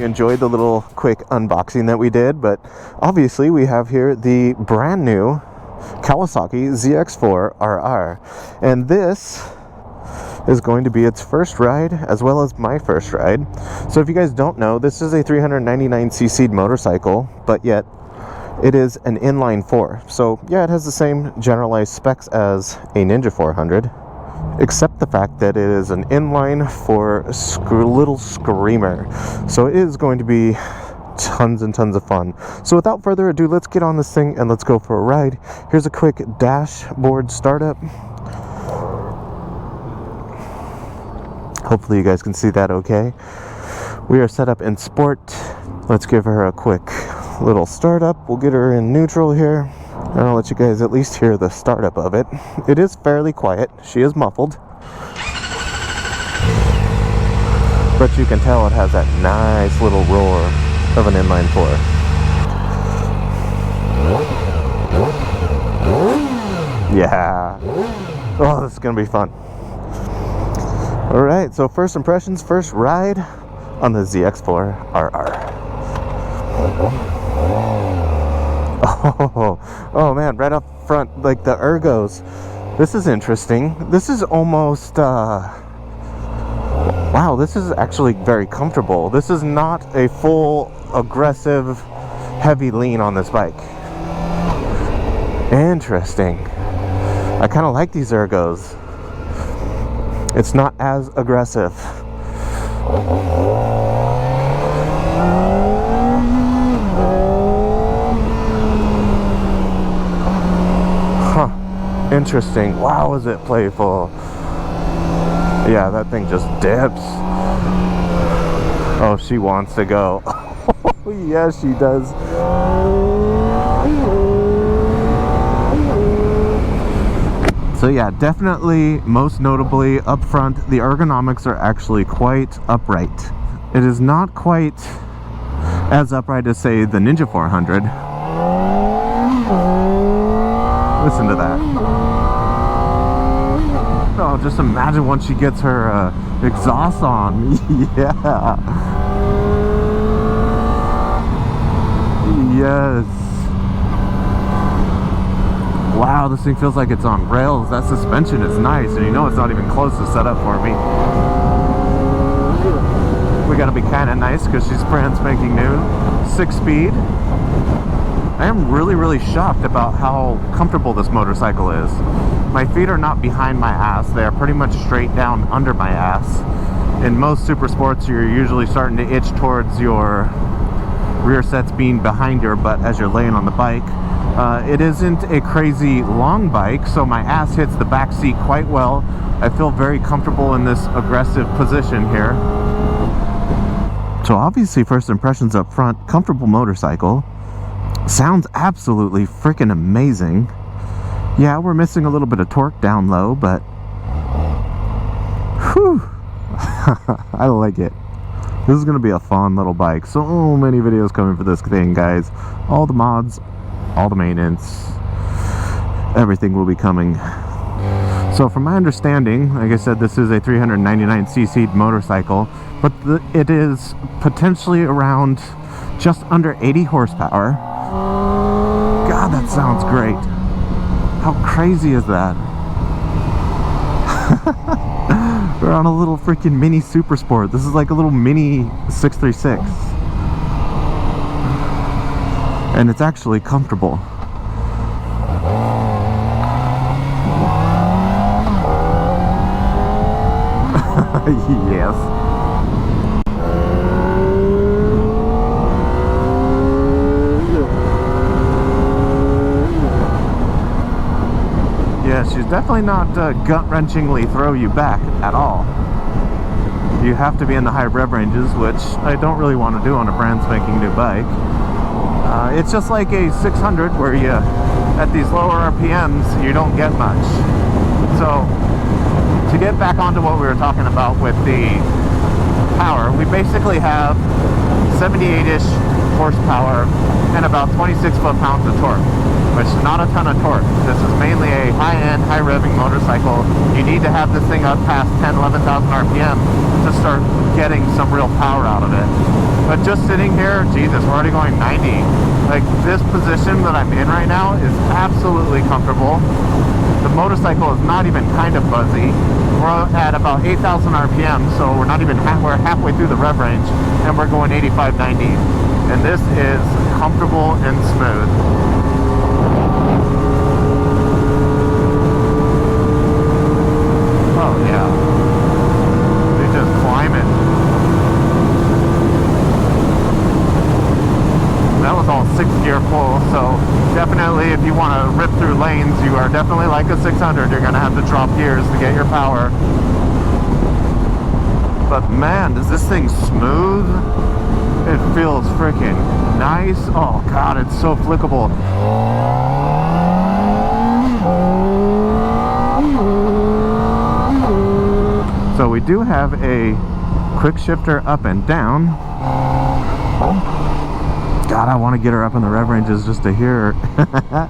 you enjoyed the little quick unboxing that we did, but obviously we have here the brand new Kawasaki ZX4RR, and this is going to be its first ride as well as my first ride. So if you guys don't know, this is a 399cc motorcycle, but yet it is an inline 4. So yeah, it has the same generalized specs as a Ninja 400, except the fact that it is an inline for little screamer. So it is going to be tons and tons of fun. So without further ado, let's get on this thing and let's go for a ride. Here's a quick dashboard startup. Hopefully you guys can see that okay. We are set up in sport. Let's give her a quick little startup. We'll get her in neutral here, and I'll let you guys at least hear the startup of it. It is fairly quiet. She is muffled, but you can tell it has that nice little roar of an inline 4. Yeah. Oh, this is gonna be fun. Alright, so first impressions, first ride on the ZX4RR. Oh man, right up front, like the ergos. This is interesting. This is almost, wow, this is actually very comfortable. This is not a full, aggressive, heavy lean on this bike. Interesting. I kind of like these ergos. It's not as aggressive. Huh. Interesting. Wow, is it playful. Yeah, that thing just dips. Oh, she wants to go. Yeah, she does. So yeah, definitely, most notably up front, the ergonomics are actually quite upright. It is not quite as upright as, say, the Ninja 400. Listen to that. Oh, just imagine once she gets her exhaust on. Yeah. Yes. Wow, this thing feels like it's on rails. That suspension is nice, and you know it's not even close to set up for me. We gotta be kind of nice because she's brand spanking new. 6-speed. I am really shocked about how comfortable this motorcycle is. My feet are not behind my ass. They are pretty much straight down under my ass. In most super sports, you're usually starting to itch towards your rear sets being behind your butt as you're laying on the bike. It isn't a crazy long bike, so my ass hits the back seat quite well. I feel very comfortable in this aggressive position here. So obviously, first impressions up front, comfortable motorcycle. Sounds absolutely freaking amazing. Yeah, we're missing a little bit of torque down low, but whew, I like it. This is going to be a fun little bike. So many videos coming for this thing, guys. All the mods, all the maintenance, everything will be coming. So from my understanding, like I said, this is a 399cc motorcycle, but it is potentially around just under 80 horsepower. God, that sounds great. How crazy is that? We're on a little freaking mini super sport. This is like a little mini 636. And it's actually comfortable. Yes. Yeah, she's definitely not gut-wrenchingly throw you back at all. You have to be in the high rev ranges, which I don't really want to do on a brand spanking new bike. It's just like a 600 where you, at these lower RPMs, you don't get much. So, to get back onto what we were talking about with the power, we basically have 78-ish horsepower and about 26 foot-pounds of torque. which is not a ton of torque. This is mainly a high-end, high-revving motorcycle. You need to have this thing up past 10, 11,000 RPM to start getting some real power out of it. But just sitting here, Jesus, we're already going 90. Like, this position that I'm in right now is absolutely comfortable. The motorcycle is not even kind of buzzy. We're at about 8,000 RPM, so we're not even we're halfway through the rev range, and we're going 85, 90. And this is comfortable and smooth. Oh yeah, it's just climbing. That was all 6-gear full, so definitely if you want to rip through lanes, you are definitely like a 600. You're going to have to drop gears to get your power. But man, is this thing smooth? It feels freaking nice. Oh God, it's so flickable. So we do have a quick shifter up and down. God, I want to get her up in the rev ranges just to hear her.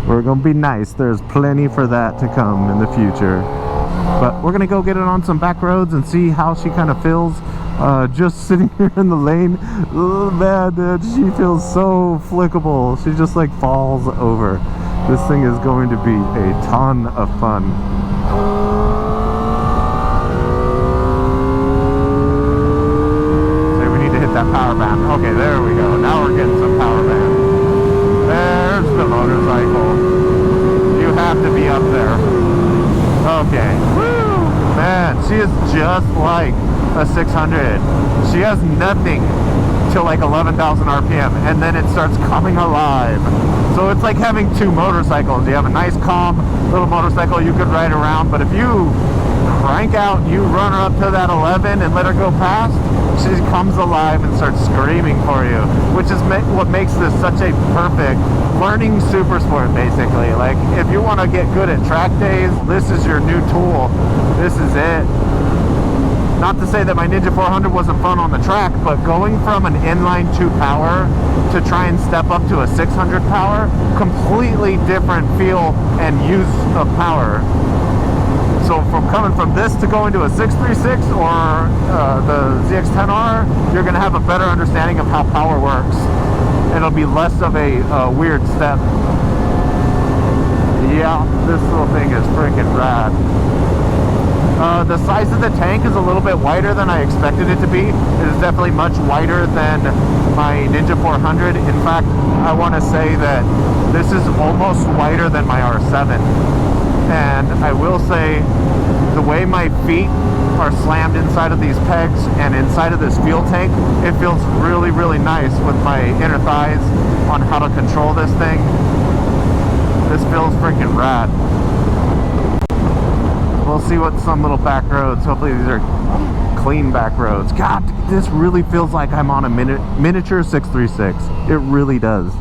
We're going to be nice. There's plenty for that to come in the future. But we're going to go get it on some back roads and see how she kind of feels. Just sitting here in the lane. Oh, man, dude, she feels so flickable. She just like falls over. This thing is going to be a ton of fun. So we need to hit that power band. Okay, there we go. Now we're getting some power band. There's the motorcycle. You have to be up there. Okay. Woo! Man, she is just like a 600. She has nothing till like 11,000 RPM, and then it starts coming alive. So it's like having two motorcycles. You have a nice calm little motorcycle you could ride around, but if you crank out, you run her up to that 11 and let her go past, she comes alive and starts screaming for you, which is what makes this such a perfect learning super sport, basically. Like, if you want to get good at track days, this is your new tool. This is it. Not to say that my Ninja 400 wasn't fun on the track, but going from an inline 2 power to try and step up to a 600 power, completely different feel and use of power. So from coming from this to going to a 636 or the ZX10R, you're going to have a better understanding of how power works. It'll be less of a weird step. Yeah, this little thing is freaking rad. The size of the tank is a little bit wider than I expected it to be. It is definitely much wider than my Ninja 400. In fact, I want to say that this is almost wider than my R7. And I will say, the way my feet are slammed inside of these pegs and inside of this fuel tank, it feels really, really nice with my inner thighs on how to control this thing. This feels freaking rad. We'll see what some little back roads. Hopefully these are clean back roads. God, this really feels like I'm on a miniature 636. It really does.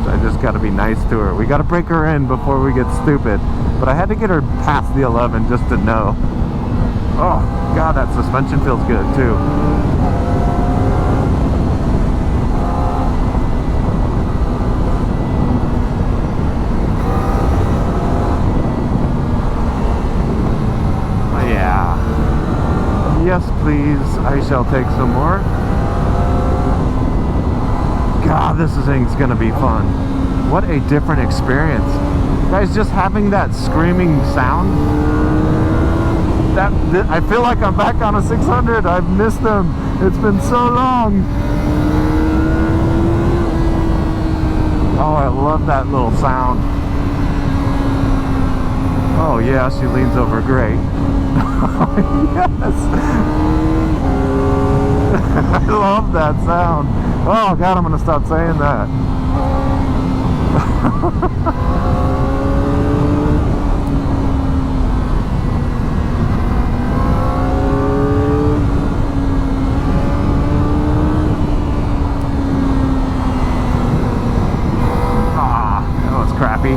I just got to be nice to her. We got to break her in before we get stupid. But I had to get her past the 11 just to know. Oh, God, that suspension feels good, too. Oh, yeah. Yes, please. I shall take some more. God, this thing's going to be fun. What a different experience. Guys, just having that screaming sound. I feel like I'm back on a 600. I've missed them. It's been so long. Oh, I love that little sound. Oh yeah, she leans over great. Yes. I love that sound. Oh God, I'm gonna stop saying that. Crappy.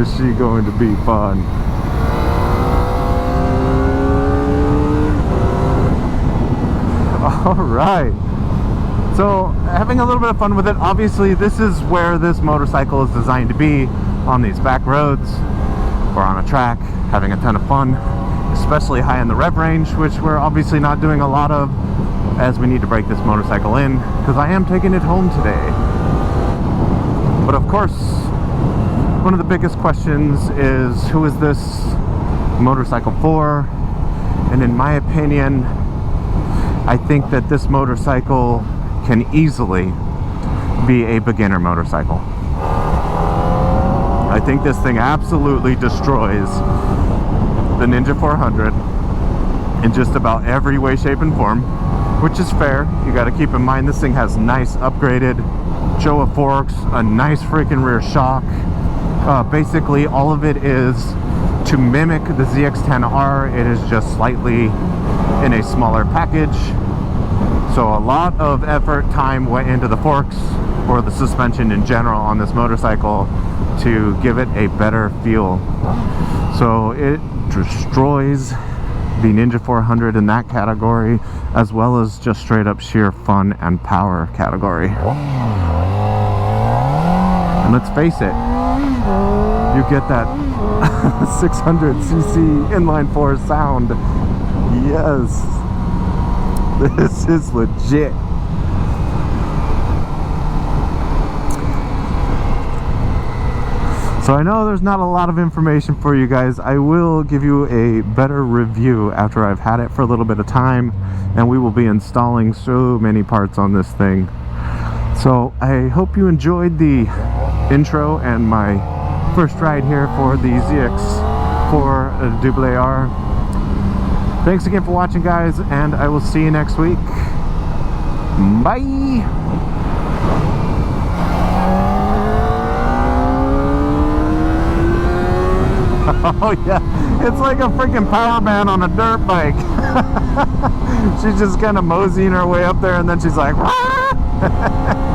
is she going to be fun. Alright, so having a little bit of fun with it. Obviously this is where this motorcycle is designed to be, on these back roads or on a track, having a ton of fun, especially high in the rev range, which we're obviously not doing a lot of, as we need to break this motorcycle in, because I am taking it home today. But of course, one of the biggest questions is, who is this motorcycle for? And in my opinion, I think that this motorcycle can easily be a beginner motorcycle. I think this thing absolutely destroys the Ninja 400 in just about every way, shape, and form, which is fair. You got to keep in mind this thing has nice upgraded Showa forks, a nice freaking rear shock. Basically all of it is to mimic the ZX10R. It is just slightly in a smaller package. So a lot of effort, time went into the forks or the suspension in general on this motorcycle to give it a better feel. So it destroys the Ninja 400 in that category, as well as just straight up sheer fun and power category. And let's face it, you get that 600cc inline 4 sound. Yes, this is legit. So I know there's not a lot of information for you guys. I will give you a better review after I've had it for a little bit of time, and we will be installing so many parts on this thing. So I hope you enjoyed the intro and my first ride here for the ZX4RR. Thanks again for watching, guys, and I will see you next week. Bye! Oh yeah, it's like a freaking power band on a dirt bike. She's just kind of moseying her way up there, and then she's like, "Wah!"